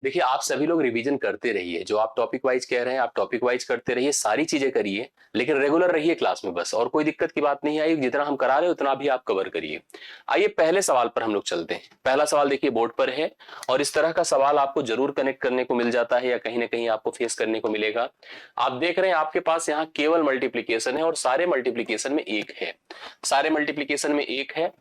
देखिए, आप सभी लोग रिवीजन करते रहिए, जो आप टॉपिक वाइज कह रहे हैं आप टॉपिक वाइज करते रहिए, सारी चीजें करिए, लेकिन रेगुलर रहिए क्लास में बस, और कोई दिक्कत की बात नहीं आई, जितना हम करा रहे हैं उतना भी आप कवर करिए। आइए पहले सवाल पर हम लोग चलते हैं। पहला सवाल देखिए बोर्ड पर है, और इस तरह का सवाल आपको जरूर कनेक्ट करने को मिल जाता है या कहीं ना कहीं आपको फेस करने को मिलेगा। आप देख रहे हैं आपके पास यहाँ केवल मल्टीप्लीकेशन है, और सारे मल्टीप्लीकेशन में एक है, सारे मल्टीप्लीकेशन में एक है।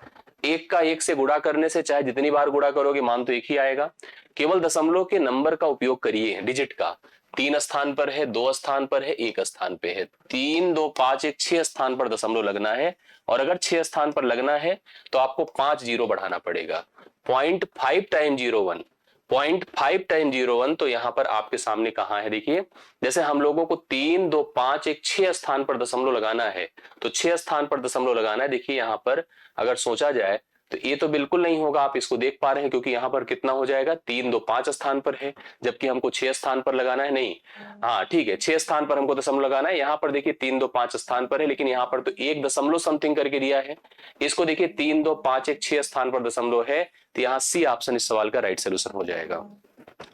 एक का एक से गुणा करने से चाहे जितनी बार गुणा करोगे मान तो एक ही आएगा। केवल दशमलव के नंबर का उपयोग करिए, डिजिट का। 3 स्थान पर है, 2 स्थान पर है, 1 स्थान पे है। 3 2 5 1 6 स्थान पर दशमलव लगना है, और अगर 6 स्थान पर लगना है तो आपको 5 जीरो बढ़ाना पड़ेगा। 0.5 टाइम 01, 0.5 टाइम 01, तो यहां पर आपके सामने कहां है देखिए। जैसे हम लोगों को 3 2 5 1 6 स्थान पर दशमलव लगाना है, तो 6 स्थान पर दशमलव लगाना है। देखिए यहां पर अगर सोचा जाए तो ये तो बिल्कुल नहीं होगा, आप इसको देख पा रहे हैं, क्योंकि यहाँ पर कितना हो जाएगा, 3 2 5 स्थान पर है, जबकि हमको 6 स्थान पर लगाना है। नहीं, हाँ ठीक है, 6 स्थान पर हमको दशमलव लगाना है। यहाँ पर देखिए 3 2 5 स्थान पर है, लेकिन यहाँ पर तो एक दशमलव समथिंग करके दिया है। इसको देखिए 3 2 5 1 6 स्थान पर दशमलव है, तो यहाँ सी ऑप्शन इस सवाल का राइट सोल्यूशन हो जाएगा।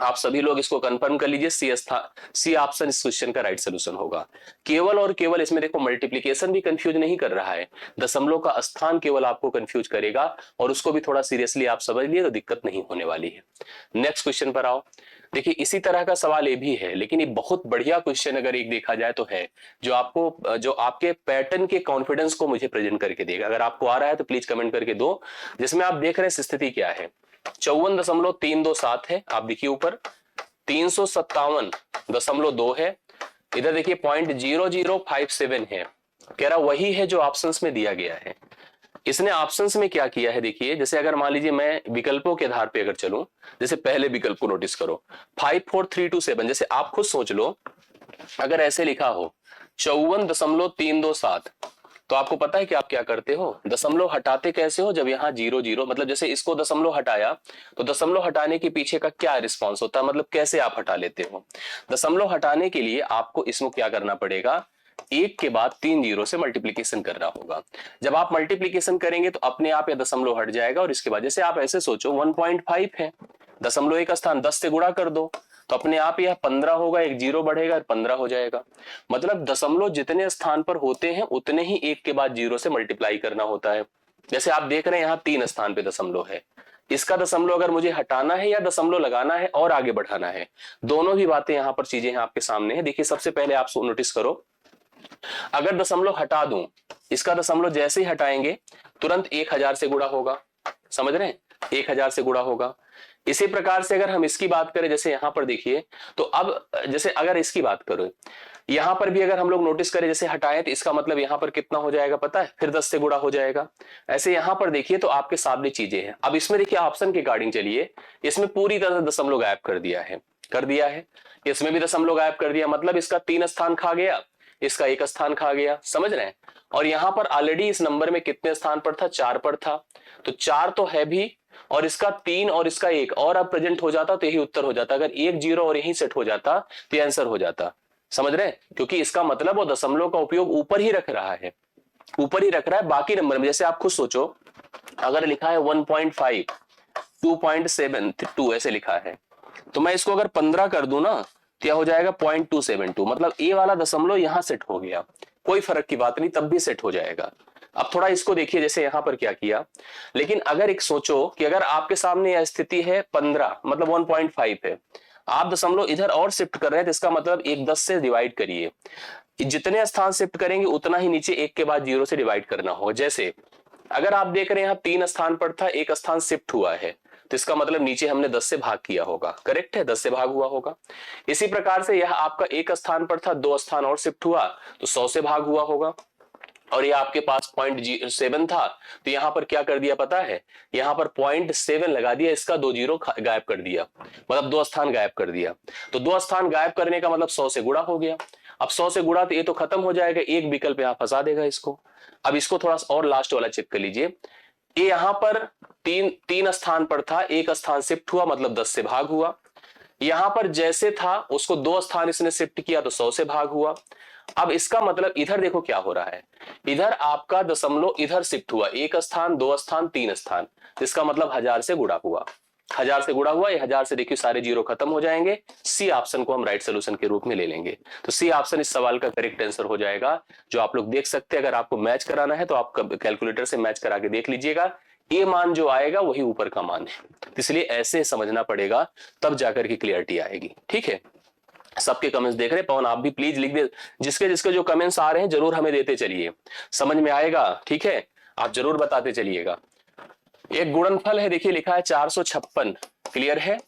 आप सभी लोग इसको कंफर्म कर लीजिए, सी ऑप्शन इस क्वेश्चन का राइट सोल्यूशन होगा। केवल और केवल इसमें देखो मल्टीप्लीकेशन भी कंफ्यूज नहीं कर रहा है, दशमलव का स्थान केवल आपको कंफ्यूज करेगा, और उसको भी थोड़ा सीरियसली आप समझ लिए तो दिक्कत नहीं होने वाली है। नेक्स्ट क्वेश्चन पर आओ। देखिए इसी तरह का सवाल ये भी है, लेकिन ये बहुत बढ़िया क्वेश्चन अगर एक देखा जाए तो है, जो आपके पैटर्न के कॉन्फिडेंस को मुझे प्रेजेंट करके देगा। अगर आपको आ रहा है तो प्लीज कमेंट करके दो। जिसमें आप देख रहे हैं स्थिति क्या है, 54.327 है, आप देखिए ऊपर 357.2 है, इधर देखिए 0.0057 है। कह रहा वही है जो ऑप्शंस में दिया गया है। इसने ऑप्शंस में क्या किया है देखिए, जैसे अगर मान लीजिए मैं विकल्पों के आधार पे अगर चलूं, जैसे पहले विकल्प को नोटिस करो 54327, जैसे आप खुद सोच लो, अगर ऐसे लिखा हो 54.327, तो आपको पता है कि आप क्या करते हो, दशमलव हटाते कैसे हो, जब यहाँ 00, मतलब जैसे इसको दशमलव हटाया तो दशमलव हटाने के पीछे का क्या रिस्पॉन्स होता है, मतलब कैसे आप हटा लेते हो। दशमलव हटाने के लिए आपको इसमें क्या करना पड़ेगा, एक के बाद 3 जीरो से मल्टीप्लीकेशन करना होगा। जब आप मल्टीप्लीकेशन करेंगे तो अपने आप यह दशमलव हट जाएगा, और इसके बाद जैसे आप ऐसे सोचो 1.5 है, दशमलव एक स्थान 10 से गुणा कर दो तो अपने आप यह 15 होगा, एक जीरो बढ़ेगा 15 हो जाएगा। मतलब दशमलव जितने स्थान पर होते हैं उतने ही एक के बाद जीरो से मल्टीप्लाई करना होता है। जैसे आप देख रहे हैं यहाँ 3 स्थान पे दशमलव है, इसका दशमलव अगर मुझे हटाना है या दशमलव लगाना है और आगे बढ़ाना है, दोनों ही बातें यहाँ पर चीजें आपके सामने है। देखिए सबसे पहले आप नोटिस करो, अगर दशमलव हटा दूं, इसका दशमलव जैसे ही हटाएंगे तुरंत 1000 से गुणा होगा, समझ रहे हैं, 1000 से गुणा होगा। इसी प्रकार से अगर हम इसकी बात करें, जैसे यहां पर देखिए, तो अब जैसे अगर इसकी बात करो, यहां पर भी अगर हम लोग नोटिस करें जैसे हटाए, तो इसका मतलब यहां पर कितना हो जाएगा पता है, फिर 10 से गुणा हो जाएगा। ऐसे यहां पर देखिए तो आपके सामने चीजें हैं। अब इसमें देखिए ऑप्शन के अकॉर्डिंग चलिए, इसमें पूरी तरह से दशमलव गायब कर दिया है, इसमें भी दशमलव गायब कर दिया, मतलब इसका 3 स्थान खा गया, इसका 1 स्थान खा गया, समझ रहे हैं। और यहां पर ऑलरेडी इस नंबर में कितने स्थान पर था, 4 पर था, तो 4 तो है भी, और इसका 3 और इसका 1 और अब प्रेजेंट हो जाता तो यही उत्तर हो जाता। अगर 1 0 और यही सेट हो जाता तो ये आंसर हो जाता, समझ रहे हैं, क्योंकि इसका मतलब वो दशमलव का उपयोग ऊपर ही रख रहा है, ऊपर ही रख रहा है बाकी नंबर में। जैसे आप खुद सोचो, अगर लिखा है 1.5 2.72 ऐसे लिखा है, तो मैं इसको अगर 15 कर दूं ना, क्या हो जाएगा 0.272, मतलब ए वाला दशमलव यहां सेट हो गया, कोई फर्क की बात नहीं, तब भी सेट हो जाएगा। अब थोड़ा इसको देखिए, जैसे यहां पर क्या किया, लेकिन अगर एक सोचो कि अगर आपके सामने यह स्थिति है 15, मतलब 1.5 है, आप दशमलव इधर और शिफ्ट कर रहे हैं, तो इसका मतलब एक 10 से डिवाइड करिए, जितने स्थान शिफ्ट करेंगे उतना ही नीचे एक के बाद जीरो से डिवाइड करना होगा। जैसे अगर आप देख रहे हैं यहाँ 3 स्थान पर था, एक स्थान शिफ्ट हुआ है, तो इसका मतलब नीचे हमने 10 से भाग किया होगा, करेक्ट है, 10 से भाग हुआ होगा। इसी प्रकार से यह आपका 1 स्थान पर था, 2 स्थान और शिफ्ट हुआ तो 100 से भाग हुआ होगा, और ये आपके पास 0.7 था, तो यहां पर क्या कर दिया पता है, यहां पर 0.7 लगा दिया, इसका 2 जीरो गायब कर दिया, मतलब 2 स्थान गायब कर दिया। तो 2 स्थान गायब करने का मतलब 100 से गुणा हो गया। अब 100 से गुणा तो ये तो खत्म हो जाएगा, एक विकल्प यहां फंसा देगा इसको। अब इसको थोड़ा और लास्ट वाला चेक कर लीजिए, ये यहां पर तीन स्थान पर था, एक स्थान शिफ्ट हुआ मतलब 10 से भाग हुआ, यहां पर जैसे था उसको 2 स्थान इसने शिफ्ट किया तो 100 से भाग हुआ। अब इसका मतलब इधर देखो क्या हो रहा है, इधर आपका दशमलव इधर शिफ्ट हुआ, 1 स्थान 2 स्थान 3 स्थान, इसका मतलब 1000 से गुणा हुआ। 1000 से गुणा हुआ, ये 1000 से देखिए सारे जीरो खत्म हो जाएंगे। सी ऑप्शन को हम राइट सोल्यूशन के रूप में ले लेंगे। तो सी ऑप्शन इस सवाल का करेक्ट आंसर हो जाएगा, जो आप लोग देख सकते हैं। अगर आपको मैच कराना है तो आप कैलकुलेटर से मैच करा के देख लीजिएगा, ये मान जो आएगा वही ऊपर का मान है। इसलिए ऐसे समझना पड़ेगा, तब जाकर के क्लियरिटी आएगी। ठीक है, सबके कमेंट्स देख रहे हैं, पवन आप भी प्लीज लिख दे, जिसके जिसके जो कमेंट्स आ रहे हैं जरूर हमें देते चलिए, समझ में आएगा। ठीक है, आप जरूर बताते चलिएगा। एक गुणनफल है, देखिए लिखा है 456, क्लियर है।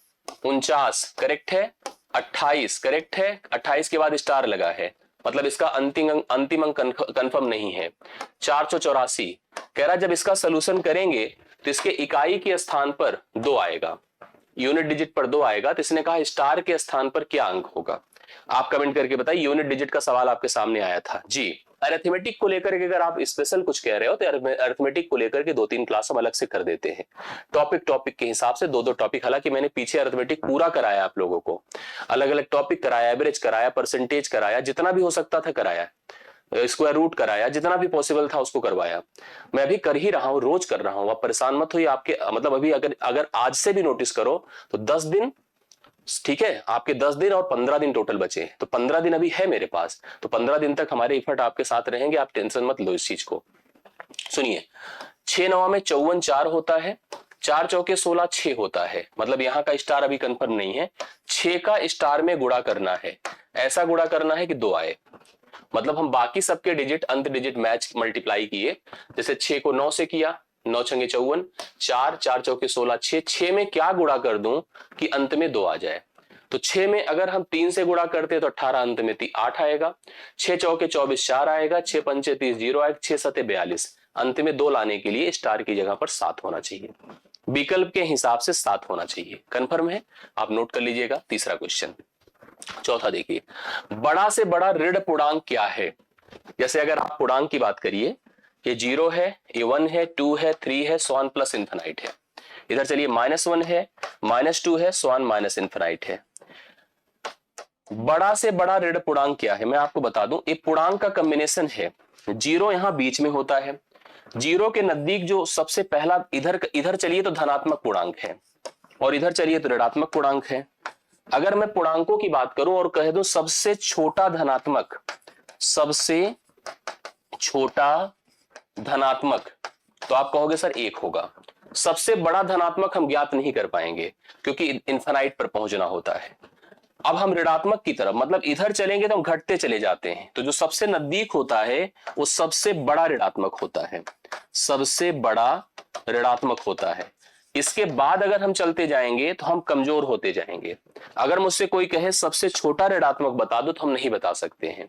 49 करेक्ट है, 28 करेक्ट है, 28 के बाद स्टार लगा है, मतलब इसका अंतिम अंक कंफर्म नहीं है। 484 कह रहा जब इसका सोल्यूशन करेंगे तो इसके इकाई के स्थान पर 2 आएगा, यूनिट डिजिट पर 2 आएगा, तो इसने कहा स्टार के स्थान पर क्या अंक होगा। आप कमेंट करके बताइए, यूनिट डिजिट का सवाल आपके सामने आया था जी। अरिथमेटिक को लेकर के अगर आप स्पेशल कुछ कह रहे हो तो अरिथमेटिक को लेकर के 2-3 क्लास हम अलग से कर देते हैं, टॉपिक के हिसाब से 2-2 टॉपिक। हालांकि मैंने पीछे अरिथमेटिक पूरा कराया, आप लोगों को अलग अलग टॉपिक कराया, एवरेज कराया, परसेंटेज कराया, जितना भी हो सकता था कराया, स्क्वायर रूट कराया, जितना भी पॉसिबल था उसको करवाया। मैं अभी कर ही रहा हूं, रोज कर रहा हूं, आप परेशान मत होइए। आपके मतलब अभी अगर आज से भी नोटिस करो तो 10 दिन, ठीक है, आपके 10 दिन और 15 दिन टोटल बचे, तो 15 दिन अभी है मेरे पास, तो 15 दिन तक हमारे इफर्ट आपके साथ रहेंगे, आप टेंशन मत लो इस चीज को। सुनिए, 6 9 में 54 4 होता है, 4 चौके 16 6 होता है, मतलब यहां का स्टार अभी कंफर्म नहीं है। 6 का स्टार में गुणा करना है, ऐसा गुणा करना है कि 2 आए, मतलब हम बाकी सबके डिजिट अंत डिजिट मैच मल्टीप्लाई किए। जैसे 6 को 9 से किया, 9 छंगे 54, 4 4 चौके 16 6, 6 में क्या गुणा कर दूं कि अंत में 2 आ जाए। तो 6 में अगर हम 3 से गुणा करते तो 18, अंत में 8 आएगा। 6 चौके 24 4 आएगा, 6 पंचे 30 0 आएगा, 6 सते 42, अंत में 2 लाने के लिए स्टार की जगह पर 7 होना चाहिए, विकल्प के हिसाब से 7 होना चाहिए। कंफर्म है, आप नोट कर लीजिएगा। तीसरा क्वेश्चन, चौथा देखिए, बड़ा से बड़ा ऋण पूर्णांक क्या है। जैसे अगर आप पूर्णांक की बात करिए, ये 0 है, ये 1 है, 2 है, 3 है, सो ऑन प्लस इन्फिनाइट है। इधर चलिए -1 है, -2 है, सो ऑन माइनस इन्फिनाइट है। बड़ा से बड़ा ऋण पूर्णांक क्या है, मैं आपको बता दूं, ये पूर्णांक का कॉम्बिनेशन है। 0 यहां बीच में होता है, 0 के नजदीक जो सबसे पहला, इधर चलिए तो धनात्मक पूर्णांक है, और इधर चलिए तो ऋणात्मक पूर्णांक है। अगर मैं पूर्णांकों की बात करूं और कह दूं सबसे छोटा धनात्मक, सबसे छोटा धनात्मक, तो आप कहोगे सर 1 होगा। सबसे बड़ा धनात्मक हम ज्ञात नहीं कर पाएंगे क्योंकि इन्फिनाइट पर पहुंचना होता है। अब हम ऋणात्मक की तरफ, मतलब इधर चलेंगे तो हम घटते चले जाते हैं, तो जो सबसे नजदीक होता है वो सबसे बड़ा ऋणात्मक होता है, सबसे बड़ा ऋणात्मक होता है। इसके बाद अगर हम चलते जाएंगे तो हम कमजोर होते जाएंगे। अगर मुझसे कोई कहे सबसे छोटा ऋणात्मक बता दो तो हम नहीं बता सकते हैं।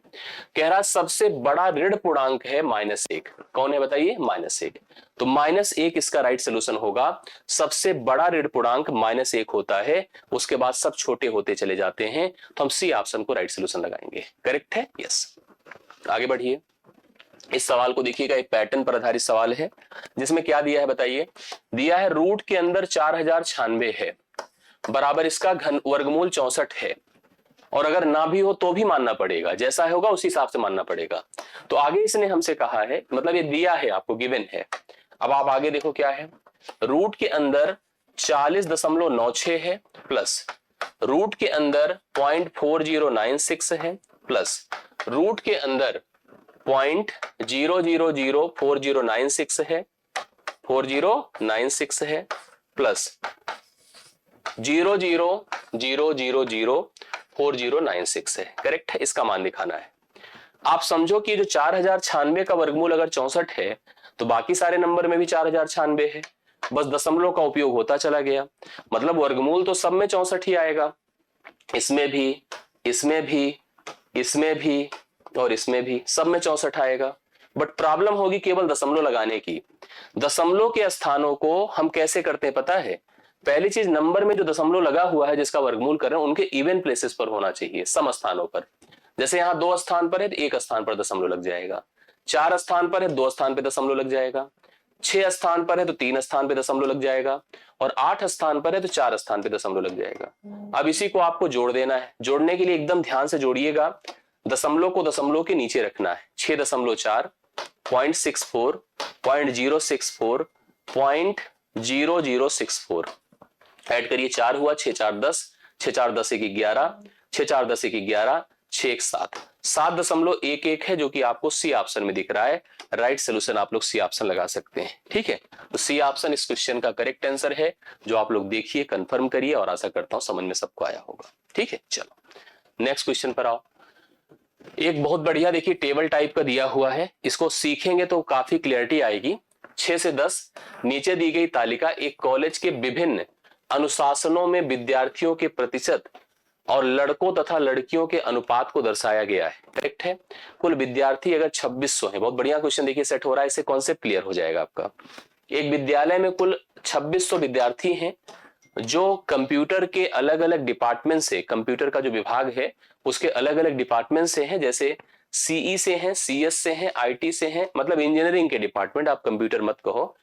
कह रहा सबसे बड़ा ऋण पूर्णांक है -1, कौन है बताइए, -1, तो -1 इसका राइट सोल्यूशन होगा। सबसे बड़ा ऋण पूर्णांक -1 होता है, उसके बाद सब छोटे होते चले जाते हैं, तो हम सी ऑप्शन को राइट सोल्यूशन लगाएंगे। करेक्ट है, यस। आगे बढ़िए, इस सवाल को देखिएगा, एक पैटर्न पर आधारित सवाल है, जिसमें क्या दिया है बताइए। दिया है रूट के अंदर 4096 है, बराबर इसका घन वर्गमूल 64 है, और अगर ना भी हो तो भी मानना पड़ेगा, जैसा होगा उसी हिसाब से मानना पड़ेगा। तो आगे इसने हमसे कहा है, मतलब ये दिया है आपको, गिवन है। अब आप आगे देखो क्या है, रूट के अंदर 40.96 है, प्लस रूट के अंदर 0.4096 है, प्लस रूट के अंदर 0.0004096 है, 4096 है, प्लस 0.0004096 है। करेक्ट है, इसका मान दिखाना है। आप समझो कि जो 4096 का वर्गमूल अगर 64 है तो बाकी सारे नंबर में भी 4096 है, बस दशमलव का उपयोग होता चला गया, मतलब वर्गमूल तो सब में 64 ही आएगा, इसमें भी, इसमें भी, इसमें भी और इसमें भी, सब में 64 आएगा। बट प्रॉब्लम होगी केवल दशमलव लगाने की। दशमलव के स्थानों को हम कैसे करते हैं पता है, पहली चीज, नंबर में जो दशमलव लगा हुआ है जिसका वर्गमूल कर रहे हैं उनके इवन प्लेसेस पर होना चाहिए, सम स्थानों पर। जैसे यहाँ 2 स्थान पर है तो 1 स्थान पर दशमलव लग जाएगा, 4 स्थान पर है 2 स्थान पर दशमलव लग जाएगा, 6 स्थान पर है तो 3 स्थान पर दशमलव लग जाएगा, और 8 स्थान पर है तो 4 स्थान पर दशमलव लग जाएगा। अब इसी को आपको जोड़ देना है। जोड़ने के लिए एकदम ध्यान से जोड़िएगा, दशमलव को दशमलव के नीचे रखना है। 6.4, 0.64, 0.064, 0.0064, ऐड करिए, 4 हुआ, 6 4 10, 6 4 10 1 11, 6 4 10 1 11, 6 1 7, 7.11 है जो कि आपको सी ऑप्शन में दिख रहा है। राइट सोल्यूशन आप लोग सी ऑप्शन लगा सकते हैं। ठीक है, तो सी ऑप्शन इस क्वेश्चन का करेक्ट आंसर है, जो आप लोग देखिए, कंफर्म करिए, और आशा करता हूं समझ में सबको आया होगा। ठीक है, चलो नेक्स्ट क्वेश्चन पर आओ। एक बहुत बढ़िया देखिए टेबल टाइप का दिया हुआ है, इसको सीखेंगे तो काफी क्लियरिटी आएगी। 6 से 10 नीचे दी गई तालिका एक कॉलेज के विभिन्न अनुशासनों में विद्यार्थियों के प्रतिशत और लड़कों तथा लड़कियों के अनुपात को दर्शाया गया है। करेक्ट है। कुल विद्यार्थी अगर 2600 है, बहुत बढ़िया क्वेश्चन देखिए सेट हो रहा है, इससे कॉन्सेप्ट क्लियर हो जाएगा आपका। एक विद्यालय में कुल 2600 विद्यार्थी हैं जो कंप्यूटर के अलग अलग डिपार्टमेंट से, कंप्यूटर का जो विभाग है उसके अलग अलग डिपार्टमेंट से हैं, जैसे सीई से हैं, सीएस से हैं, आईटी से हैं, मतलब इंजीनियरिंग के डिपार्टमेंट, आप कंप्यूटर मत कहो,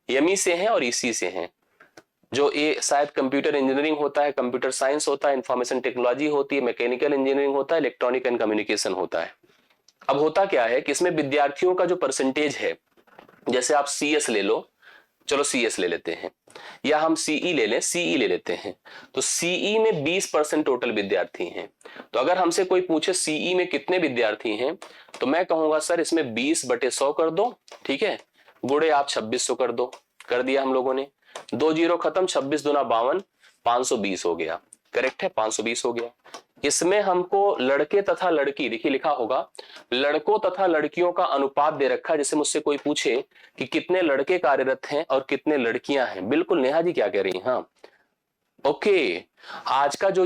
एमई से हैं और ईसी से हैं। जो ये शायद कंप्यूटर इंजीनियरिंग होता है, कंप्यूटर साइंस होता है, इंफॉर्मेशन टेक्नोलॉजी होती है, मैकेनिकल इंजीनियरिंग होता है, इलेक्ट्रॉनिक एंड कम्युनिकेशन होता है। अब होता क्या है कि इसमें विद्यार्थियों का जो परसेंटेज है, जैसे आप सीएस ले लो, चलो सीएस ले लेते हैं, या हम सीई ले लें, सीई ले लेते हैं, तो सीई में 20% टोटल विद्यार्थी हैं। तो अगर हमसे कोई पूछे सीई में कितने विद्यार्थी हैं, तो मैं कहूंगा सर इसमें 20/100 कर दो, ठीक है, गुणे आप 2600 कर दो। कर दिया हम लोगों ने, 2 जीरो खत्म, 26 दूना 52, 520 हो गया। करेक्ट है, 520 हो गया। इसमें हमको लड़के तथा लड़की, देखिए लिखा होगा लड़कों तथा लड़कियों का अनुपात दे रखा है। जैसे मुझसे कोई पूछे कि कितने लड़के कार्यरत हैं और कितने लड़कियां हैं, बिल्कुल नेहा जी क्या कह रही हैं, हाँ ओके, आज का जो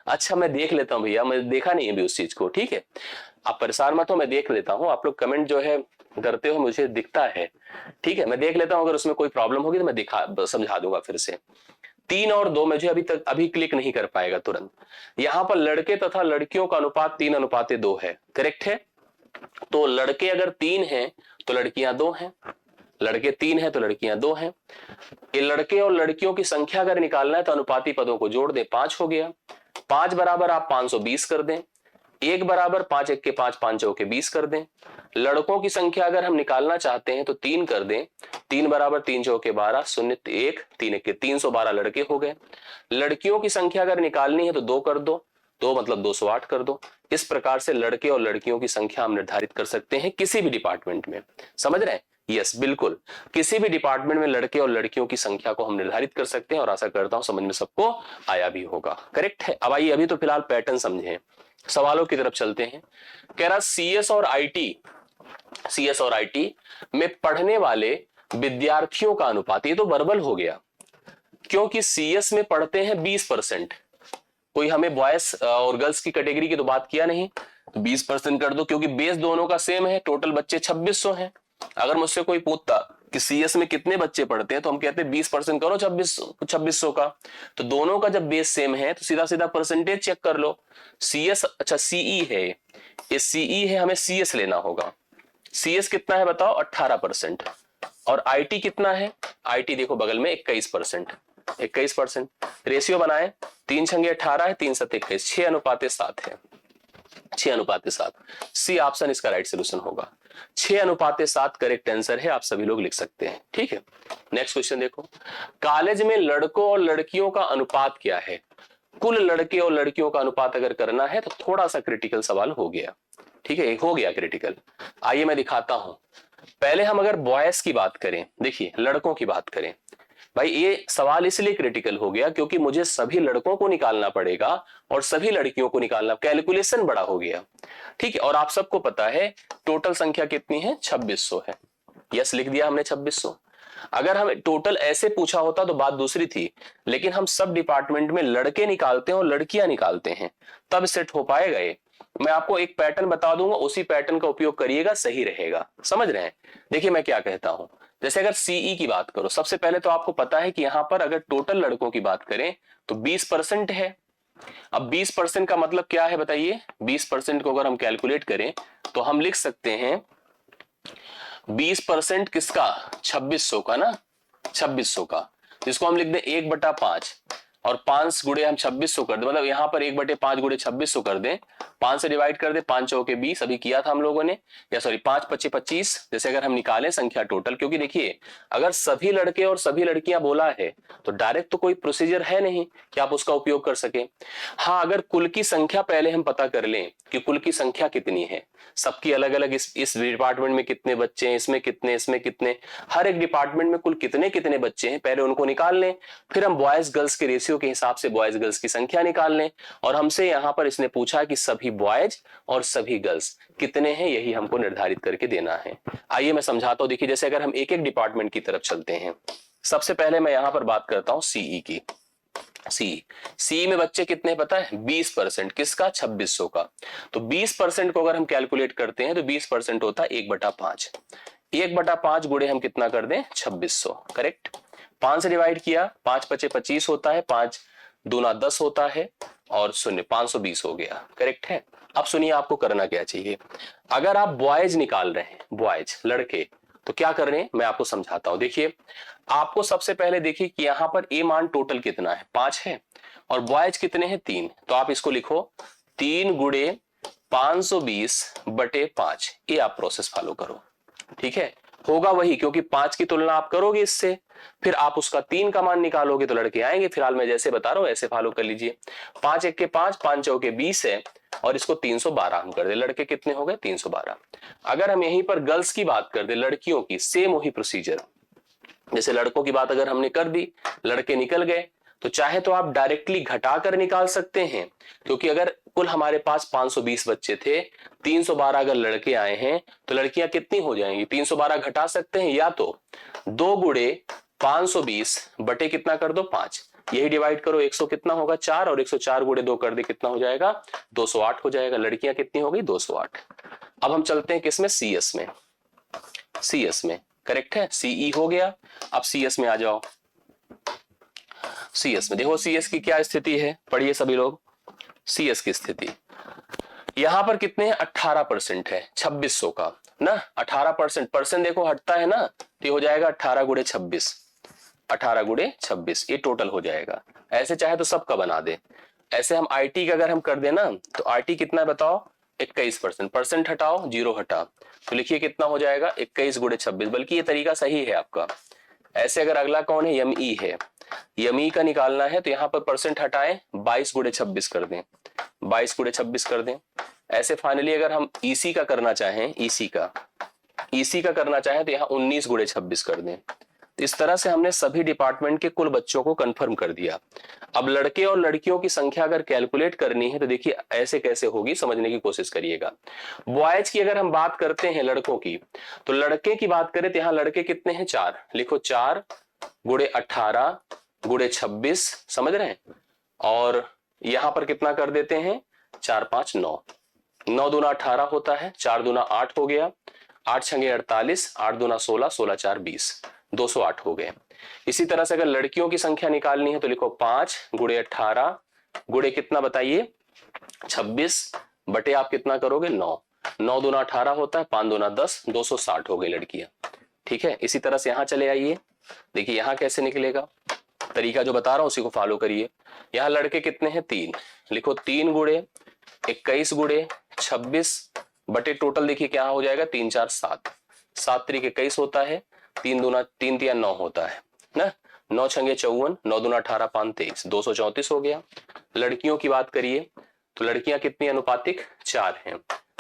अच्छा मैं देख लेता हूं भैया, मैं देखा नहीं है अभी उस चीज को। ठीक है, आप परेशान मत हो, मैं देख लेता हूं, आप लोग कमेंट जो है करते हो मुझे दिखता है। ठीक है, मैं देख लेता हूं, अगर उसमें कोई प्रॉब्लम होगी तो मैं दिखा समझा दूंगा फिर से। 3 और 2 मुझे अभी क्लिक नहीं कर पाएगा तुरंत। यहां पर लड़के तथा लड़कियों का अनुपात 3:2 है। करेक्ट है, तो लड़के अगर 3 हैं तो लड़कियां 2 हैं, लड़के 3 हैं तो लड़कियां 2 हैं। ये लड़के और लड़कियों की संख्या अगर निकालना है तो अनुपाती पदों को जोड़ दें, 5 हो गया। 5 बराबर आप 520 कर दें, 1 बराबर 5 1 के 5 5 चौके 20 कर दें। लड़कों की संख्या अगर हम निकालना चाहते हैं तो 3 कर दें, 3 बराबर 3 चौके 12, 0 1 3 1 के 312 लड़के हो गए। लड़कियों की संख्या अगर निकालनी है तो 2 कर दो, 2 मतलब 208 कर दो। इस प्रकार से लड़के और लड़कियों की संख्या हम निर्धारित कर सकते हैं किसी भी डिपार्टमेंट में। समझ रहे हैं? यस बिल्कुल, किसी भी डिपार्टमेंट में लड़के और लड़कियों की संख्या को हम निर्धारित कर सकते हैं, और आशा करता हूं समझ में सबको आया भी होगा। करेक्ट है। अब आइए अभी तो फिलहाल पैटर्न समझें, सवालों की तरफ चलते हैं। कह रहा सीएस और आईटी में पढ़ने वाले विद्यार्थियों का अनुपात, ये तो वर्बल हो गया, क्योंकि सीएस में पढ़ते हैं 20%, कोई हमें बॉयज और गर्ल्स की कैटेगरी की तो बात किया नहीं, तो 20% कर दो, क्योंकि बेस दोनों का सेम है, टोटल बच्चे 2600 हैं। अगर मुझसे कोई पूछता कि सीएस में कितने बच्चे पढ़ते हैं, तो हम कहते हैं 20% करो 2600 का, तो दोनों का जब बेस सेम है तो सीधा सीधा परसेंटेज चेक कर लो। सीएस, अच्छा सीई है, ये सीई है, हमें सीएस लेना होगा। सीएस कितना है बताओ, 18%, और आईटी कितना है, आईटी देखो बगल में 21%, 21%। रेशियो बनाए, 3 छंगे 18 है, 3 7 21, 6:7 है, 6:7। सी ऑप्शन इसका राइट सोल्यूशन होगा। 6:7 करेक्ट आंसर है, आप सभी लोग लिख सकते हैं। ठीक है, नेक्स्ट क्वेश्चन देखो। कॉलेज में लड़कों और लड़कियों का अनुपात क्या है? कुल लड़के और लड़कियों का अनुपात अगर करना है तो थोड़ा सा क्रिटिकल सवाल हो गया। ठीक है, हो गया क्रिटिकल। आइए मैं दिखाता हूं। पहले हम अगर बॉयज की बात करें, देखिए लड़कों की बात करें, भाई ये सवाल इसलिए क्रिटिकल हो गया क्योंकि मुझे सभी लड़कों को निकालना पड़ेगा और सभी लड़कियों को निकालना, कैलकुलेशन बड़ा हो गया। ठीक है, और आप सबको पता है टोटल संख्या कितनी है, 2600 है। यस लिख दिया हमने 2600। अगर हमें टोटल ऐसे पूछा होता तो बात दूसरी थी, लेकिन हम सब डिपार्टमेंट में लड़के निकालते हैं और लड़कियां निकालते हैं, तब सेट हो पाएगा ये। मैं आपको एक पैटर्न बता दूंगा, उसी पैटर्न का उपयोग करिएगा, सही रहेगा। समझ रहे हैं? देखिए मैं क्या कहता हूं, जैसे अगर सीई की बात करो, सबसे पहले तो आपको पता है कि यहां पर अगर टोटल लड़कों की बात करें तो 20% है। अब 20% का मतलब क्या है बताइए? 20% को अगर हम कैलकुलेट करें तो हम लिख सकते हैं 20% किसका, 2600 का ना, 2600 का, जिसको हम लिख दें 1/5, और 5 गुड़े हम 2600 कर दें, मतलब यहाँ पर 1/5 गुड़े 2600 कर दें, 5 से डिवाइड कर दें, 5 चौके 20 अभी किया था हम लोगों ने, या सॉरी 5 पच्चे 25, जैसे अगर हम निकालें संख्या टोटल, क्योंकि देखिए अगर सभी लड़के और सभी लड़कियां बोला है तो डायरेक्ट तो कोई प्रोसीजर है नहीं कि आप उसका उपयोग कर सके। हाँ, अगर कुल की संख्या पहले हम पता कर लें कि कुल की संख्या कितनी है, सबकी अलग अलग, इस डिपार्टमेंट में कितने बच्चे हैं, इसमें कितने, इसमें कितने, हर एक डिपार्टमेंट में कुल कितने कितने बच्चे हैं, पहले उनको निकाल लें, फिर हम बॉयज गर्ल्स के रेशियो के हिसाब से बॉयज गर्ल्स की संख्या निकाल लें। और हमसे यहां पर इसने पूछा कि सभी बॉयज और सभी गर्ल्स कितने हैं, यही हमको निर्धारित करके देना है। आइए मैं समझाता हूं। देखिए जैसे अगर हम एक एक डिपार्टमेंट की तरफ चलते हैं, सबसे पहले मैं यहां पर बात करता हूं सीई की। सी में बच्चे कितने पता है? 20%। किसका? 2600 का। तो 20% को अगर हम कैलकुलेट करते हैं तो 20% होता है 1/5। 1/5 गुणे हम कितना कर दें? 2600। करेक्ट। 5 से डिवाइड किया, 5 पचे 25 होता है, 5 दूना 10 होता है, और शून्य 520 हो गया। करेक्ट है। अब सुनिए आपको करना क्या चाहिए। अगर आप बॉयज निकाल रहे हैं, बॉयज लड़के, तो क्या कर रहे हैं मैं आपको समझाता हूं। देखिए आपको सबसे पहले देखिए कि यहां पर ए मान टोटल कितना है? 5 है, और बॉयज कितने हैं? 3। तो आप इसको लिखो 3 गुणे 520/5। ये आप प्रोसेस फॉलो करो। ठीक है, होगा वही, क्योंकि 5 की तुलना आप करोगे इससे, फिर आप उसका 3 का मान निकालोगे तो लड़के आएंगे। फिलहाल मैं जैसे बता रहा हूं ऐसे फॉलो कर लीजिए। 5 1 के 5, 5 चौके 20 है, और इसको 312 हम कर दे। लड़के कितने हो गए? 312। अगर हम यहीं पर गर्ल्स की बात कर दे, लड़कियों की, सेम वही प्रोसीजर। जैसे लड़कों की बात अगर हमने कर दी, लड़के निकल गए, तो चाहे तो आप डायरेक्टली घटाकर निकाल सकते हैं, क्योंकि अगर कुल हमारे पास 520 बच्चे थे, 312 अगर लड़के आए हैं तो लड़कियां कितनी हो जाएंगी? 312 घटा सकते हैं, या तो 2 गुणे 520 बटे कितना कर दो? 5। यही डिवाइड करो, 100 कितना होगा? 4, और 104 गुणे 2 कर दे, कितना हो जाएगा? 208 हो जाएगा। लड़कियां कितनी हो गई? 208। अब हम चलते हैं किसमें? सीएस में। सीएस में करेक्ट है, सीई हो गया। अब सीएस में आ जाओ। सीएस में देखो, सीएस की क्या स्थिति है, पढ़िए सभी लोग। सीएस की स्थिति यहां पर कितने हैं? 18% है 2600 का ना। 18% परसेंट देखो हटता है ना, तो ये हो जाएगा 18 गुणे 26। 18 गुणे 26 ये टोटल हो जाएगा। ऐसे चाहे तो सबका बना दे। ऐसे हम आईटी का अगर हम कर देना, तो आईटी कितना है बताओ? 21%। परसेंट हटाओ, जीरो हटा, तो लिखिए कितना हो जाएगा? 21 गुणे 26। बल्कि ये तरीका सही है आपका। ऐसे अगर अगला कौन है? यमई है। यमई का निकालना है तो यहां पर परसेंट हटाएं, 22 गुणे 26 कर दें। 22 गुणे 26 कर दें। ऐसे फाइनली अगर हम ईसी का करना चाहें, ईसी का करना चाहें तो यहाँ 19 गुणे 26 कर दें। तो इस तरह से हमने सभी डिपार्टमेंट के कुल बच्चों को कंफर्म कर दिया। अब लड़के और लड़कियों की संख्या अगर कैलकुलेट करनी है तो देखिए ऐसे कैसे होगी, समझने की कोशिश करिएगा। बॉयज की अगर हम बात करते हैं लड़कों की, तो लड़के की बात करें तो यहाँ लड़के कितने हैं? 4। लिखो 4 गुणे 18 गुणे 26, समझ रहे हैं? और यहां पर कितना कर देते हैं? 4 5 9। 9 दूना 18 होता है, 4 दूना 8 हो गया, 8 छंगे 48, 8 दूना 16, 16 4 20, 208 हो गए। इसी तरह से अगर लड़कियों की संख्या निकालनी है तो लिखो 5 गुणे 18 गुणे कितना बताइए? 26 बटे आप कितना करोगे? 9। 9 दूना 18 होता है, 5 दूना 10, 260 हो गई लड़कियां। ठीक है, इसी तरह से यहां चले आइए। देखिए यहां कैसे निकलेगा, तरीका जो बता रहा हूं उसी को फॉलो करिए। यहां लड़के कितने हैं? 3। लिखो 3 गुणे 21 गुणे 26 बटे टोटल देखिए क्या हो जाएगा? 3 4 7, 7 त्रिक 21 होता है, 3 दूना 3 तिया 9 होता है ना। 9 छंगे 54, 9 दूना 18, 5 23, 234 हो गया। लड़कियों की बात करिए तो लड़कियां कितनी अनुपातिक? 4 हैं।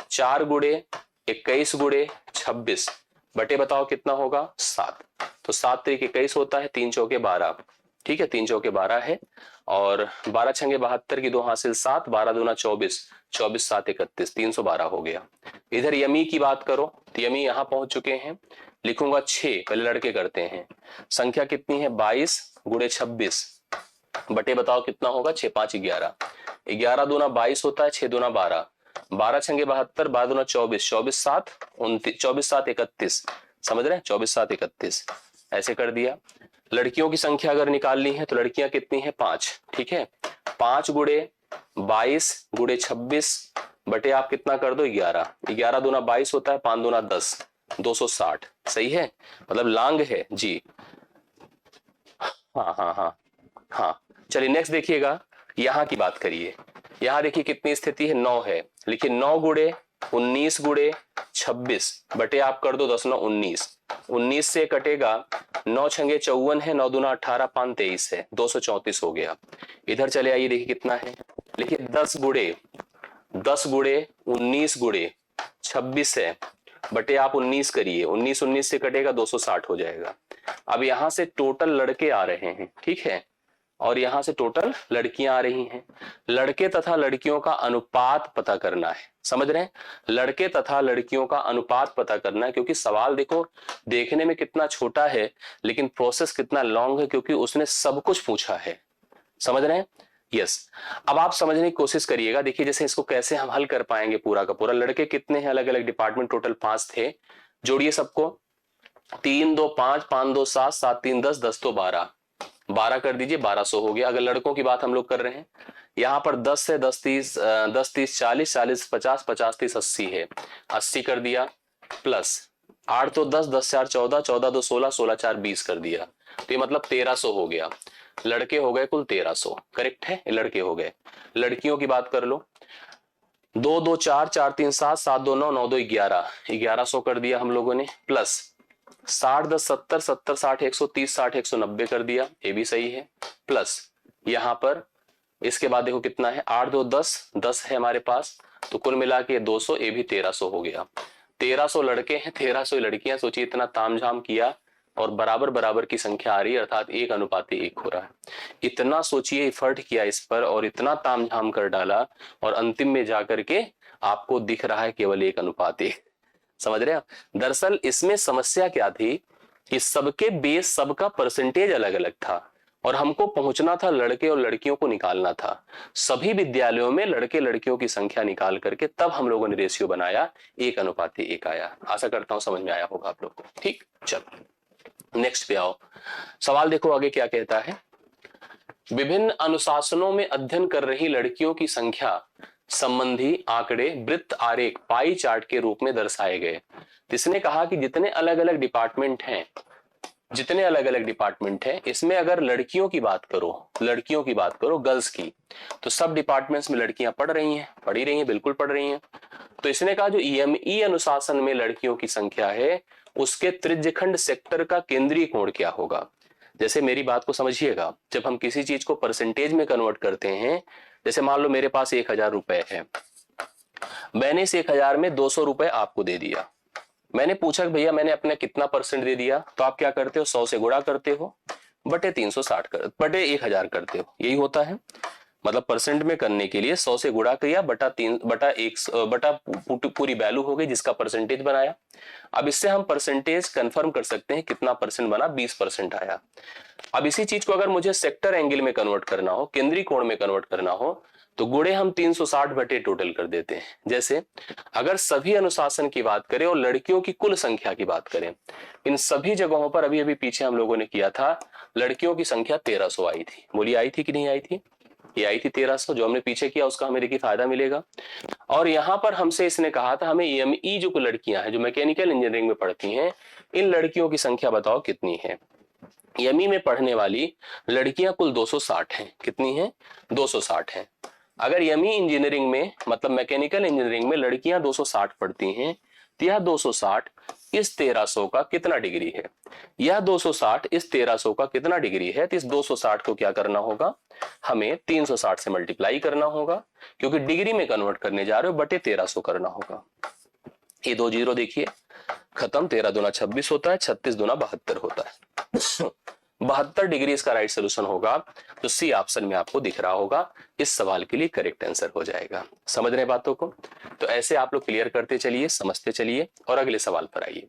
4 गुणे 21 गुणे 26 बटे बताओ कितना होगा? 7। तो 7 त्रिक 21 होता है, 3 चौके 12। ठीक है, 3 चौके 12 है, और 12 छंगे 72 की 2 हासिल 7, 12 दूना 24, 24 7 31, 312 हो गया। इधर यमी की बात करो तो यमी यहां पहुंच चुके हैं। लिखूंगा 6, पहले लड़के करते हैं। संख्या कितनी है? 22 गुणे 26 बटे बताओ कितना होगा? 6 5 11, 11 दूना 22 होता है, 6 दूना 12, 12 छंगे 72, 12 दूना 24, 24 7 29, 24 7 31, समझ रहे हैं? 24 7 31 ऐसे कर दिया। लड़कियों की संख्या अगर निकालनी है तो लड़कियां कितनी है? 5। ठीक है, 5 गुणे 22 गुणे 26 बटे आप कितना कर दो? 11। 11 दूना 22 होता है, 5 दूना 10, 260। सही है, मतलब लांग है जी। हाँ हाँ हाँ हाँ, चलिए नेक्स्ट देखिएगा, यहां की बात करिए। यहां देखिए कितनी स्थिति है, 9 है। लिखिए 9 गुणे 19 गुणे 26 बटे आप कर दो 10 9 19। 19 से कटेगा 9 छंगे 54 है, 9 दूना 18, 5 23 है, 234 हो गया। इधर चले आइए, देखिए कितना है। लिखिए 10 गुणे 19 गुणे 26 है बटे आप 19 करिए, 19 19 से कटेगा 260 हो जाएगा। अब यहां से टोटल लड़के आ रहे हैं, ठीक है, और यहां से टोटल लड़कियां आ रही हैं। लड़के तथा लड़कियों का अनुपात पता करना है, समझ रहे हैं, लड़के तथा लड़कियों का अनुपात पता करना है। क्योंकि सवाल देखो देखने में कितना छोटा है लेकिन प्रोसेस कितना लॉन्ग है, क्योंकि उसने सब कुछ पूछा है, समझ रहे हैं। यस, अब आप समझने की कोशिश करिएगा। देखिए जैसे इसको कैसे हम हल कर पाएंगे पूरा का पूरा। लड़के कितने हैं, अलग अलग डिपार्टमेंट टोटल 5 थे, जोड़िए सबको। 3 2 5, 5 2 7, 7 3 10, 10 2 12, 12 कर दीजिए, 1200 हो गया। अगर लड़कों की बात हम लोग कर रहे हैं, यहाँ पर 10 है, 10 30 10 30 40, 40 50, 50 30 80 है, 80 कर दिया। प्लस 8 तो 10, 10 4 14, 14 2 16, 16 4 20 कर दिया। तो ये मतलब 1300 हो गया। लड़के हो गए कुल 1300, करेक्ट है, लड़के हो गए। लड़कियों की बात कर लो, 2 2 4, 4 3 7, 7 2 9, 9 2 11, 1100 कर दिया हम लोगों ने। प्लस 60 10 70, 70 60 130, 60 190 कर दिया, ये भी सही है। प्लस यहां पर इसके बाद देखो कितना है, 8 2 10, 10 है हमारे पास, तो कुल मिला के 200, ये भी 1300 हो गया। 1300 लड़के हैं, 1300 लड़कियां। सोचिए इतना तामझाम किया और बराबर बराबर की संख्या आ रही है, अर्थात 1:1 हो रहा है। इतना सोचिए एफर्ट किया इस पर और इतना तामझाम कर डाला और अंतिम में जाकर के आपको दिख रहा है केवल 1:1। समझ रहे हैं आप। दरअसल इसमें समस्या क्या थी कि सबके बेस, सबका परसेंटेज अलग अलग था और हमको पहुंचना था लड़के और लड़कियों को निकालना था। सभी विद्यालयों में लड़के लड़कियों की संख्या निकाल करके तब हम लोगों ने रेशियो बनाया, 1:1 आया। आशा करता हूं समझ में आया होगा आप लोग को। ठीक, चलो नेक्स्ट पे आओ। सवाल देखो आगे क्या कहता है। विभिन्न अनुशासनों में अध्ययन कर रही लड़कियों की संख्या संबंधी आंकड़े वृत्त आरेख पाई चार्ट के रूप में दर्शाए गए। इसने कहा कि जितने अलग अलग डिपार्टमेंट हैं, जितने अलग अलग डिपार्टमेंट हैं, इसमें अगर लड़कियों की बात करो गर्ल्स की, तो सब डिपार्टमेंट्स में लड़कियां पढ़ रही हैं, बिल्कुल पढ़ रही हैं। तो इसने कहा जो ईएमई अनुशासन में लड़कियों की संख्या है, उसके त्रिज्यखंड सेक्टर का केंद्रीय कोण क्या होगा। जैसे मेरी बात को समझिएगा, जब हम किसी चीज को परसेंटेज में कन्वर्ट करते हैं, जैसे मान लो मेरे पास 1000 रुपए है, मैंने इस 1000 में 200 रुपए आपको दे दिया। मैंने पूछा कि भैया मैंने अपने कितना परसेंट दे दिया, तो आप क्या करते हो, 100 से गुणा करते हो, बटे 360 बटे 1000 करते हो, यही होता है। मतलब परसेंट में करने के लिए 100 से गुणा किया, बटा पूरी वैल्यू हो गई जिसका परसेंटेज बनाया। अब इससे हम परसेंटेज कंफर्म कर सकते हैं कितना परसेंट बना, 20% आया। अब इसी चीज को अगर मुझे सेक्टर एंगल में कन्वर्ट करना हो, केंद्रीय कोण में कन्वर्ट करना हो, तो गुणे हम 360 बटे टोटल कर देते हैं। जैसे अगर सभी अनुशासन की बात करें और लड़कियों की कुल संख्या की बात करें, इन सभी जगहों पर अभी अभी पीछे हम लोगों ने किया था, लड़कियों की संख्या 1300 आई थी। बोलिए आई थी कि नहीं आई थी, ये आई थी 1300। जो हमने पीछे किया उसका हमें देखिए फायदा मिलेगा। और यहां पर हमसे इसने कहा था हमें ईएमई जो लड़कियां हैं जो मैकेनिकल इंजीनियरिंग में पढ़ती हैं, इन लड़कियों की संख्या बताओ कितनी है। ईएमई में पढ़ने वाली लड़कियां कुल 260 हैं। कितनी हैं, 260 हैं। अगर ईएमई इंजीनियरिंग में मतलब मैकेनिकल इंजीनियरिंग में लड़कियां 260 पढ़ती हैं, तो यह 260 इस 1300 का कितना डिग्री है, यह 260 इस 1300 का कितना डिग्री है। तो इस 260 को क्या करना होगा, हमें 360 से मल्टीप्लाई करना होगा, क्योंकि डिग्री में कन्वर्ट करने जा रहे हो, बटे 1300 करना होगा। ये 2 जीरो देखिए खत्म, 13 दूना 26 होता है, 36 दूना 72 होता है। 72 डिग्री इसका राइट सोल्यूशन होगा। तो सी ऑप्शन में आपको दिख रहा होगा, इस सवाल के लिए करेक्ट आंसर हो जाएगा। समझ रहे बातों को। तो ऐसे आप लोग क्लियर करते चलिए, समझते चलिए और अगले सवाल पर आइए।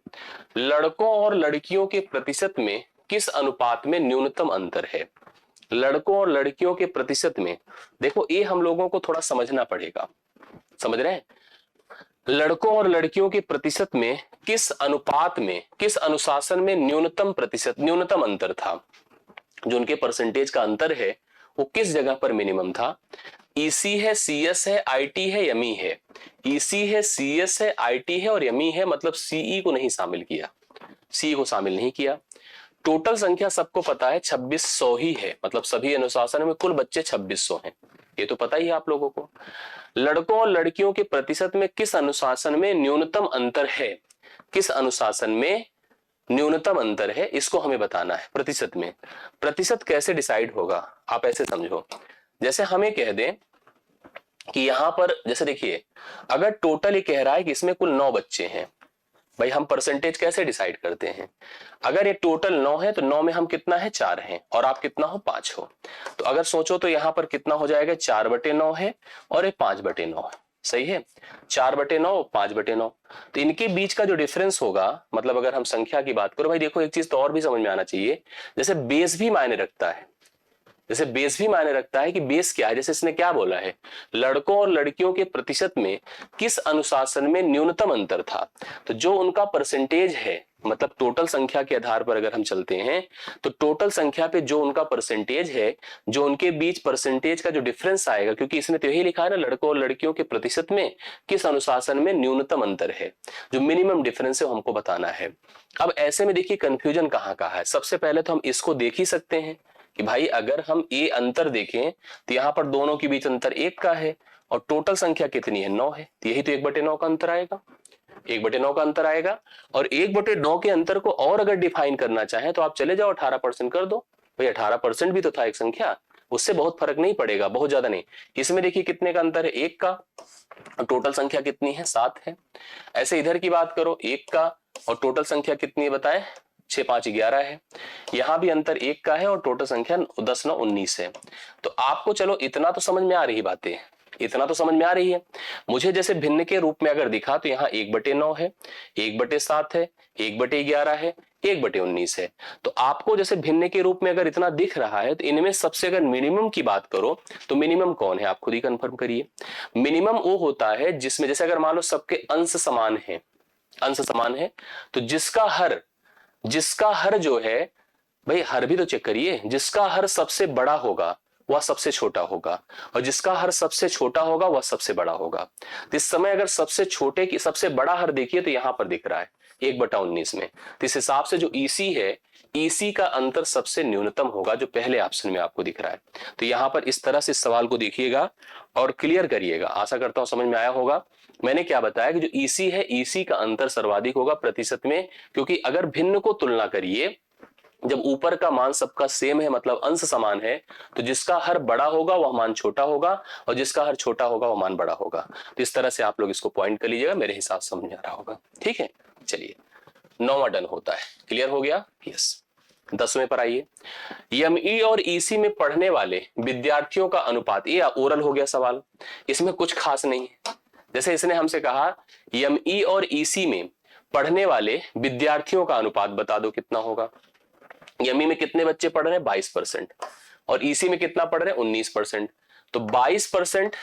लड़कों और लड़कियों के प्रतिशत में किस अनुपात में न्यूनतम अंतर है। लड़कों और लड़कियों के प्रतिशत में, देखो ये हम लोगों को थोड़ा समझना पड़ेगा, समझ रहे हैं। लड़कों और लड़कियों के प्रतिशत में किस अनुपात में, किस अनुशासन में न्यूनतम प्रतिशत, न्यूनतम अंतर था, जो उनके परसेंटेज का अंतर है वो किस जगह पर मिनिमम था। ईसी है, सीएस है, आईटी है, एमई है। ईसी है, सीएस है, आईटी है और एमई है, मतलब सीई को नहीं शामिल किया, सी को शामिल नहीं किया। टोटल संख्या सबको पता है 2600 ही है, मतलब सभी अनुशासन में कुल बच्चे 2600 हैं, ये तो पता ही है आप लोगों को। लड़कों और लड़कियों के प्रतिशत में किस अनुशासन में न्यूनतम अंतर है, किस अनुशासन में न्यूनतम अंतर है, इसको हमें बताना है प्रतिशत में। प्रतिशत कैसे डिसाइड होगा, आप ऐसे समझो, जैसे हमें कह दें कि यहां पर जैसे देखिए, अगर टोटल ये कह रहा है कि इसमें कुल 9 बच्चे हैं, भाई हम परसेंटेज कैसे डिसाइड करते हैं, अगर ये टोटल 9 है तो 9 में हम कितना है 4 हैं और आप कितना हो 5 हो, तो अगर सोचो तो यहां पर कितना हो जाएगा 4/9 है और ये 5/9 है, सही है, 4/9 5/9। तो इनके बीच का जो डिफरेंस होगा, मतलब अगर हम संख्या की बात करो, भाई देखो एक चीज तो और भी समझ में आना चाहिए, जैसे बेस भी मायने रखता है, जैसे बेस भी मायने रखता है कि बेस क्या है, जैसे इसने क्या बोला है, लड़कों और लड़कियों के प्रतिशत में किस अनुशासन में न्यूनतम अंतर था, तो जो उनका परसेंटेज है, मतलब टोटल संख्या के आधार पर अगर हम चलते हैं तो टोटल संख्या पे जो उनका परसेंटेज है, जो उनके बीच परसेंटेज का जो डिफरेंस आएगा, क्योंकि इसने तो यही लिखा है ना, लड़कों और लड़कियों के प्रतिशत में किस अनुशासन में न्यूनतम अंतर है, जो मिनिमम डिफरेंस है वो हमको बताना है। अब ऐसे में देखिए कंफ्यूजन कहाँ का है, सबसे पहले तो हम इसको देख ही सकते हैं कि भाई अगर हम ये अंतर देखें तो यहाँ पर दोनों के बीच अंतर 1 का है और टोटल संख्या कितनी है 9 है, तो यही तो 1/9 का अंतर आएगा, 1/9 का अंतर आएगा। और 1/9 के अंतर को और अगर डिफाइन करना चाहें तो आप चले जाओ 18% कर दो, भाई 18% भी तो था एक संख्या, उससे बहुत फर्क नहीं पड़ेगा, बहुत ज्यादा नहीं। इसमें देखिए कितने का अंतर है 1 का, और टोटल संख्या कितनी है 7 है। ऐसे इधर की बात करो 1 का और टोटल संख्या कितनी है बताएं, 6 5 11 है, यहां भी अंतर 1 का है और टोटल संख्या 10 9 19 है। तो आपको चलो इतना तो समझ में आ रही बातें, इतना तो समझ में आ रही है। मुझे जैसे भिन्न के रूप में अगर दिखा तो यहाँ 1/9 है, 1/7 है, 1/11 है, 1/19 है। तो आपको जैसे भिन्न के रूप में अगर इतना दिख रहा है तो इनमें सबसे अगर मिनिमम की बात करो तो मिनिमम कौन है, आप खुद ही कंफर्म करिए। मिनिमम वो होता है जिसमें जैसे अगर मान लो सबके अंश समान है, अंश समान है, तो जिसका हर जो है, भाई हर भी तो चेक करिए, जिसका हर सबसे बड़ा होगा वह सबसे छोटा होगा और जिसका हर सबसे छोटा होगा वह सबसे बड़ा होगा। तो इस समय अगर सबसे छोटे की सबसे बड़ा हर देखिए तो यहां पर दिख रहा है 1/19 में, तो इस हिसाब से जो ईसी है, ईसी का अंतर सबसे न्यूनतम होगा जो पहले ऑप्शन में आपको दिख रहा है। तो यहां पर इस तरह से इस सवाल को देखिएगा और क्लियर करिएगा, आशा करता हूं समझ में आया होगा। मैंने क्या बताया कि जो ईसी है, ईसी का अंतर सर्वाधिक होगा प्रतिशत में, क्योंकि अगर भिन्न को तुलना करिए, जब ऊपर का मान सबका सेम है मतलब अंश समान है, तो जिसका हर बड़ा होगा वह मान छोटा होगा और जिसका हर छोटा होगा वह मान बड़ा होगा। तो इस तरह से आप लोग इसको पॉइंट कर लीजिएगा, मेरे हिसाब से समझ आ रहा होगा, ठीक है। चलिए 9वां डन होता है, क्लियर हो गया, यस। 10वें पर आइए, एमई और ईसी में पढ़ने वाले विद्यार्थियों का अनुपात, ये ओरल हो गया सवाल, इसमें कुछ खास नहीं है। जैसे इसने हमसे कहा एमई और ईसी में पढ़ने वाले विद्यार्थियों का अनुपात बता दो कितना होगा। एमई में कितने बच्चे पढ़ रहे हैं 22% और ईसी में कितना पढ़ रहे हैं 19%, तो 22%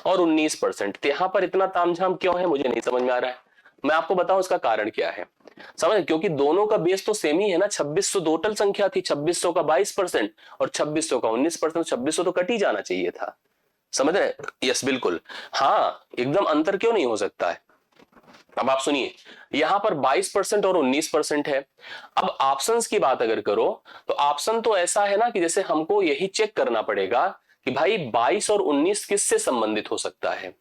और 19%। तो यहां पर इतना तामझाम क्यों है मुझे नहीं समझ में आ रहा है, मैं आपको बताऊं इसका कारण क्या है। समझ, क्योंकि दोनों का बेस तो सेम ही है ना, 2600 टोटल संख्या थी, 2600 का 22% और 2600 का 19%, 2600 तो कट ही जाना चाहिए था, समझ रहे, यस बिल्कुल, हाँ एकदम अंतर क्यों नहीं हो सकता है। अब आप सुनिए, यहां पर 22% और 19% है। अब ऑप्शंस की बात अगर करो तो ऑप्शन तो ऐसा है ना कि जैसे हमको यही चेक करना पड़ेगा कि भाई 22 और 19 किससे संबंधित हो सकता है,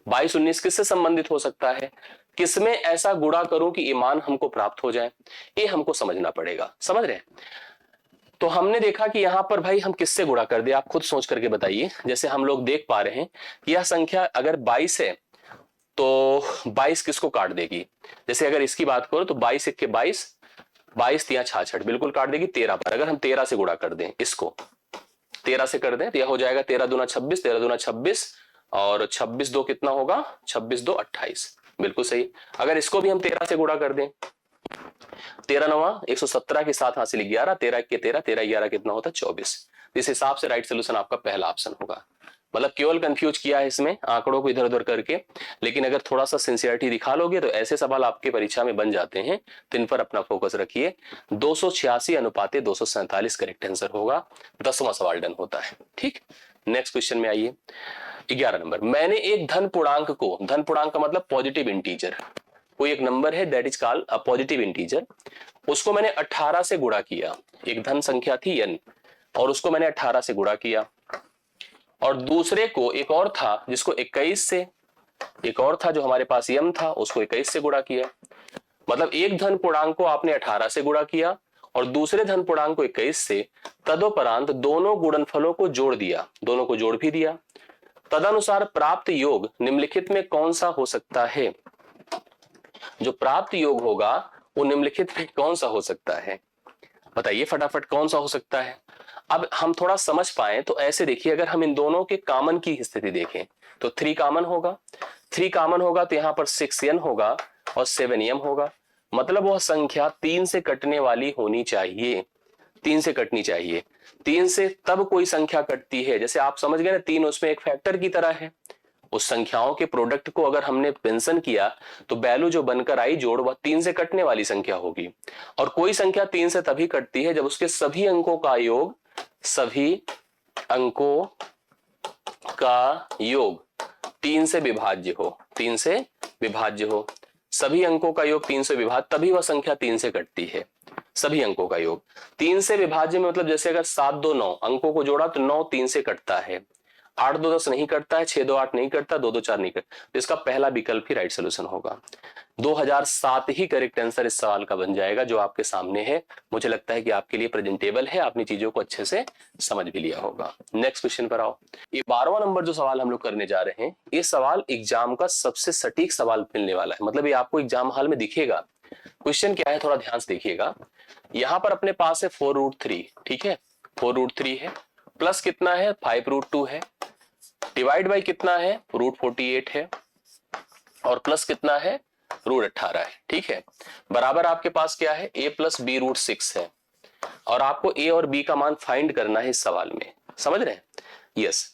22 19 किससे संबंधित हो सकता है, किसमें ऐसा गुणा करूं कि ईमान हमको प्राप्त हो जाए, ये हमको समझना पड़ेगा, समझ रहे। तो हमने देखा कि यहां पर भाई हम किससे गुणा कर दे, आप खुद सोच करके बताइए। जैसे हम लोग देख पा रहे हैं कि यह संख्या अगर 22 है तो 22 किसको काट देगी, जैसे अगर इसकी बात करो तो 22 1 के 22, 22 तिया 66 बिल्कुल काट देगी 13 पर। अगर हम 13 से गुणा कर दें, इसको 13 से कर दें तो यह हो जाएगा 13 दूना 26, 13 दूना 26 और 26 2 कितना होगा, 26 2 28, बिल्कुल सही। अगर इसको भी हम 13 से गुणा कर दें, 13 9 117 के साथ हासिल 11, 13 1 के 13, 13 11 कितना होता है 24। इस हिसाब से राइट सोल्यूशन आपका पहला ऑप्शन होगा। मतलब केवल कंफ्यूज किया है इसमें आंकड़ों को इधर उधर करके, लेकिन अगर थोड़ा सा सिंसियरिटी दिखा लोगे तो ऐसे सवाल आपके परीक्षा में बन जाते हैं, तो इन पर अपना फोकस रखिए। 286 अनुपाते 247 करेक्ट आंसर होगा, 10वां सवाल डन होता है, ठीक। नेक्स्ट क्वेश्चन में आइए, 11 नंबर, मैंने एक धन पूर्णांक को, धन पूर्णांक का मतलब पॉजिटिव इंटीजर, कोई एक नंबर है that is called a positive integer, उसको मैंने 18 से गुणा किया, एक धन संख्या थी n और उसको मैंने 18 से गुणा किया, और दूसरे को एक और था जिसको 21 से, एक और था जो हमारे पास m था उसको 21 से गुणा किया। मतलब एक धन पूर्णांक को आपने 18 से गुणा किया और दूसरे धन पूर्णांक को 21 से, तदोपरांत दोनों गुणनफलों को जोड़ दिया, दोनों को जोड़ भी दिया। तदनुसार प्राप्त योग निम्नलिखित में कौन सा हो सकता है? जो प्राप्त योग होगा वो निम्नलिखित में कौन सा हो सकता है? बताइए फटाफट कौन सा हो सकता है। अब हम थोड़ा समझ पाए तो ऐसे देखिए, अगर हम इन दोनों के कॉमन की स्थिति देखें तो 3 कॉमन होगा, 3 कॉमन होगा तो यहां पर 6n होगा और 7m होगा। मतलब वह संख्या 3 से कटने वाली होनी चाहिए, 3 से कटनी चाहिए। 3 से तब कोई संख्या कटती है, जैसे आप समझ गए ना, 3 उसमें एक फैक्टर की तरह है। उस संख्याओं के प्रोडक्ट को अगर हमने मेंशन किया तो वैल्यू जो बनकर आई जोड़, वह 3 से कटने वाली संख्या होगी। और कोई संख्या 3 से तभी कटती है जब उसके सभी अंकों का योग, सभी अंकों का योग 3 से विभाज्य हो, 3 से विभाज्य हो। सभी अंकों का योग 3 से विभाज्य, तभी वह संख्या 3 से कटती है। सभी अंकों का योग 3 से विभाज्य में मतलब जैसे अगर 7 2 9 अंकों को जोड़ा तो 9 3 से कटता है, 8 2 10 नहीं कटता है, 6 2 8 नहीं कटता, 2 2 4 नहीं कटता। तो इसका पहला विकल्प ही राइट सोल्यूशन होगा। 2007 ही करेक्ट आंसर इस सवाल का बन जाएगा जो आपके सामने है। मुझे लगता है कि आपके लिए प्रेजेंटेबल है, आपने चीजों को अच्छे से समझ भी लिया होगा। नेक्स्ट क्वेश्चन पर आओ। ये 12वां नंबर जो सवाल हम लोग करने जा रहे हैं, ये सवाल एग्जाम का सबसे सटीक सवाल मिलने वाला है। मतलब ये आपको एग्जाम हॉल में दिखेगा। क्वेश्चन क्या है थोड़ा ध्यान से देखिएगा। यहां पर अपने पास है 4√3, ठीक है, 4√3 है, प्लस कितना है 5√2 है, डिवाइड बाई कितना है √48 है, और प्लस कितना है √18 है, ठीक है। बराबर आपके पास क्या है a प्लस बी √6 है, और आपको a और b का मान फाइंड करना है इस सवाल में, समझ रहे हैं? यस।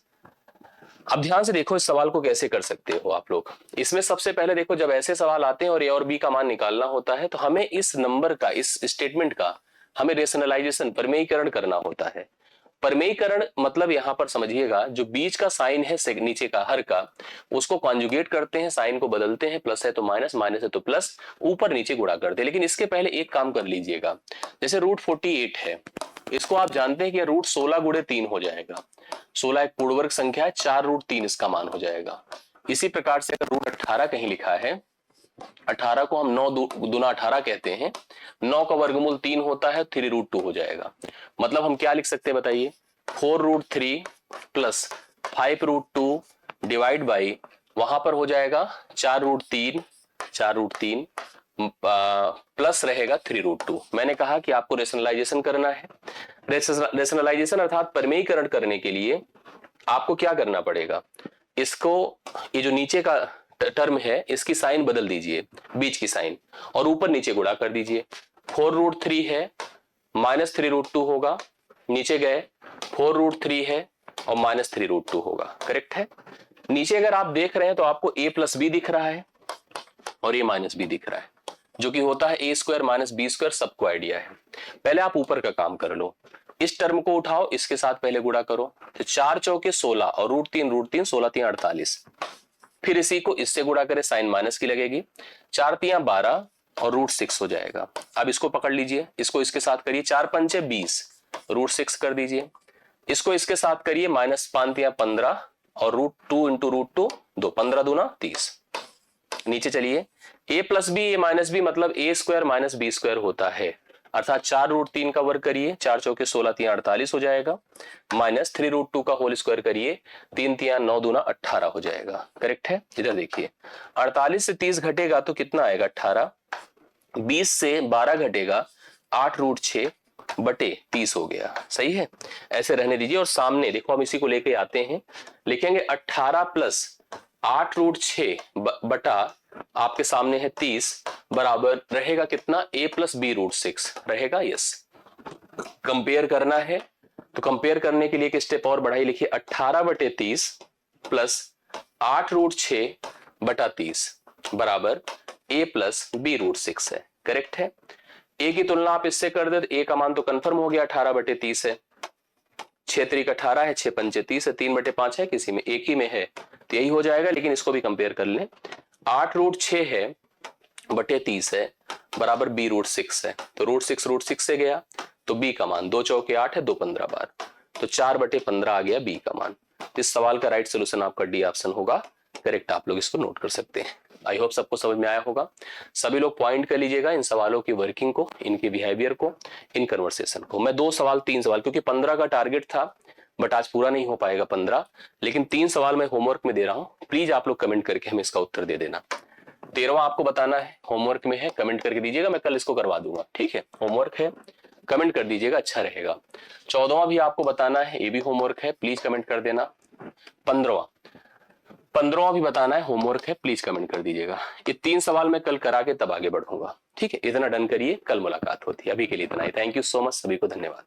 अब ध्यान से देखो इस सवाल को कैसे कर सकते हो आप लोग। इसमें सबसे पहले देखो, जब ऐसे सवाल आते हैं और a और b का मान निकालना होता है तो हमें इस नंबर का, इस स्टेटमेंट का हमें रेशनलाइजेशन, परमेयीकरण करना होता है। परमेयीकरण मतलब यहां पर समझिएगा, जो बीच का साइन है नीचे का हर का, उसको कॉन्जुगेट करते हैं, साइन को बदलते हैं, प्लस है तो माइनस, माइनस है तो प्लस, ऊपर नीचे गुणा करते हैं। लेकिन इसके पहले एक काम कर लीजिएगा, जैसे √48 है, इसको आप जानते हैं कि √16 गुणे 3 हो जाएगा। 16 एक पूर्ण वर्ग संख्या है, 4√3 इसका मान हो जाएगा। इसी प्रकार से अगर √18 कहीं लिखा है, 18 को हम 9 दूना 18 कहते हैं, 9 का वर्गमूल 3 होता है, 3√2 हो जाएगा। मतलब हम क्या लिख सकते हैं बताइए, 4√3 प्लस 5√2 डिवाइड बाई, वहां पर हो जाएगा 4√3 प्लस रहेगा 3√2। मैंने कहा कि आपको रेशनलाइजेशन करना है। रेशनलाइजेशन अर्थात परमेयीकरण करने के लिए आपको क्या करना पड़ेगा, इसको, ये जो नीचे का टर्म है इसकी साइन बदल दीजिए, बीच की साइन, और ऊपर नीचे गुणा कर दीजिए। 4√3 है, माइनस 3√2 होगा, नीचे गए 4√3 है और माइनस 3√2 होगा, करेक्ट है। नीचे अगर आप देख रहे हैं तो आपको a प्लस बी दिख रहा है और a माइनस बी दिख रहा है, जो कि होता है a² माइनस b², सबको आइडिया है। पहले आप ऊपर का काम कर लो, इस टर्म को उठाओ, इसके साथ पहले गुणा करो, तो 4 चौके 16 और √3 16 3 48, फिर इसी को इससे गुणा करें, साइन माइनस की लगेगी, 4 3 12 और √6 हो जाएगा। अब इसको पकड़ लीजिए, इसको इसके साथ करिए, 4 5 20, √6 कर दीजिए, इसको इसके साथ करिए, माइनस 5 3 15 और √2 इंटू √2 2, 15 दूना 30। नीचे चलिए, a plus B a minus B मतलब a² माइनस b² होता है, अर्थात 4√3 का वर्ग करिए, 4 चौके 16 3 48 हो जाएगा, माइनस 3√2 का होल स्क्वायर करिए, 3 3 9 दूना 18 हो जाएगा, करेक्ट है। इधर देखिए, 48 से 30 घटेगा तो कितना आएगा 18, 20 से 12 घटेगा 8√6 बटे 30 हो गया, सही है। ऐसे रहने दीजिए, और सामने देखो हम इसी को लेके आते हैं, लिखेंगे 18 प्लस 8√6 बटा आपके सामने है 30 बराबर रहेगा कितना, a प्लस बी √6 रहेगा, यस। कंपेयर करना है तो कंपेयर करने के लिए एक स्टेप और बढ़ाई, लिखिए 18 बटे 30 प्लस 8√6 बटा 30 बराबर a प्लस बी √6 है, करेक्ट है। a की तुलना आप इससे कर दे तो a का मान तो कंफर्म हो गया, 18 बटे 30 है, 6 3 18 है, 6 5 30 है, 3 बटे 5 है, किसी में एक ही में है तो यही हो जाएगा, लेकिन इसको भी कंपेयर कर लें। 8√6 है बटे 30 है बराबर b √6 है। तो √6 से गया तो b का मान 2 चौके 8 है, 2 15 बार, तो 4/15 आ गया b का मान। इस सवाल का राइट सोल्यूशन आपका डी ऑप्शन होगा करेक्ट। आप लोग इसको नोट कर सकते हैं। आई होप सबको समझ में आया होगा। सभी लोग पॉइंट कर लीजिएगा इन सवालों की वर्किंग को, इनके बिहेवियर को, इन कन्वर्सेशन को। मैं 2 सवाल 3 सवाल, क्योंकि 15 का टारगेट था बट आज पूरा नहीं हो पाएगा 15, लेकिन 3 सवाल मैं होमवर्क में दे रहा हूं। प्लीज आप लोग कमेंट करके हमें इसका उत्तर दे देना। 13वां आपको बताना है, होमवर्क में है, कमेंट करके दीजिएगा, मैं कल इसको करवा दूंगा। ठीक है, होमवर्क है, कमेंट कर दीजिएगा, अच्छा रहेगा। 14वां भी आपको बताना है, ये भी होमवर्क है, प्लीज कमेंट कर देना। 15वां भी बताना है, होमवर्क है, प्लीज कमेंट कर दीजिएगा। ये 3 सवाल मैं कल करा के तब आगे बढ़ूंगा। ठीक है, इतना डन करिए, कल मुलाकात होती है। अभी के लिए इतना ही। थैंक यू सो मच, सभी को धन्यवाद।